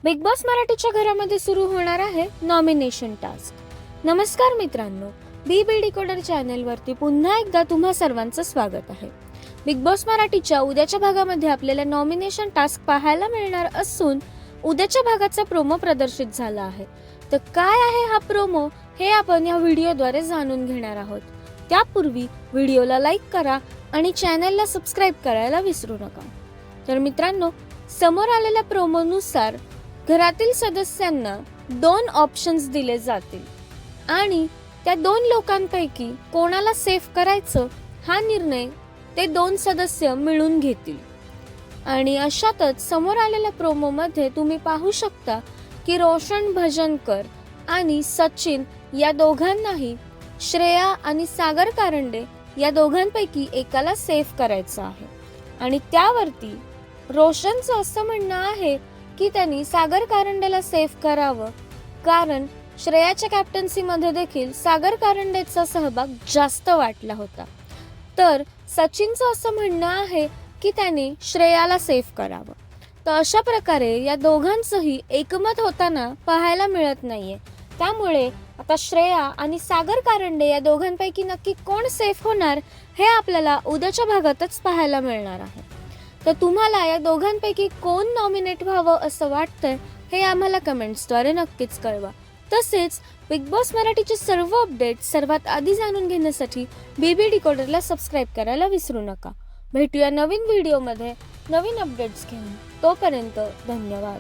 Big boss मराठीच्या घरामध्ये सुरू होणार आहे नॉमिनेशन टास्क। नमस्कार मित्रांनो, बी डिकोडर चॅनल वरती पुन्हा एकदा तुम्हा सर्वांचं स्वागत आहे। बिग बॉस मराठीच्या उद्याच्या भागामध्ये आपल्याला नॉमिनेशन टास्क पाहायला मिळणार असून उद्याच्या भागाचा प्रोमो प्रदर्शित झाला आहे। तर काय आहे हा प्रोमो हे आपण या व्हिडिओद्वारे जाणून घेणार आहोत। त्यापूर्वी व्हिडिओला लाईक करा आणि चॅनलला सबस्क्राईब करायला विसरू नका। तर मित्रांनो, समोर आलेल्या प्रोमोनुसार घरातील सदस्यांना 2 ऑप्शन्स दिले जातील आणि त्या 2 लोकांपैकी कोणाला सेफ करायचं हा निर्णय ते 2 सदस्य मिळून घेतील। आणि अशातच समोर आलेल्या प्रोमो मध्ये तुम्ही पाहू शकता की रोशन भजनकर आणि सचिन या दोघांनाही श्रेया आणि सागर कारंडे या दोघांपैकी एकाला सेफ करायचं आहे। आणि त्यावरती रोशनचं असं म्हणणं आहे की त्यांनी सागर कारंडेला सेफ करावं, कारण श्रेयाच्या कॅप्टन्सी मध्ये देखील सागर कारंडेचा सहभाग जास्त वाटला होता। तर सचिनचं असं म्हणणं आहे की त्यांनी श्रेयाला सेफ करावं। तर अशा प्रकारे या दोघांचंही एकमत होताना पाहायला मिळत नाहीये। त्यामुळे आता श्रेया आणि सागर कारंडे या दोघांपैकी नक्की कोण सेफ होणार हे आपल्याला उद्याच्या भागातच पाहायला मिळणार आहे। तर तुम्हाला या दोघांपैकी कोण नॉमिनेट व्हावं असं वाटतंय हे आम्हाला कमेंट्सद्वारे नक्कीच कळवा। तसेच बिग बॉस मराठीचे सर्व अपडेट सर्वात आधी जाणून घेण्यासाठी बी डिकोडरला सबस्क्राईब करायला विसरू नका। भेटूया नवीन व्हिडिओमध्ये नवीन अपडेट्स घेऊन। तोपर्यंत धन्यवाद।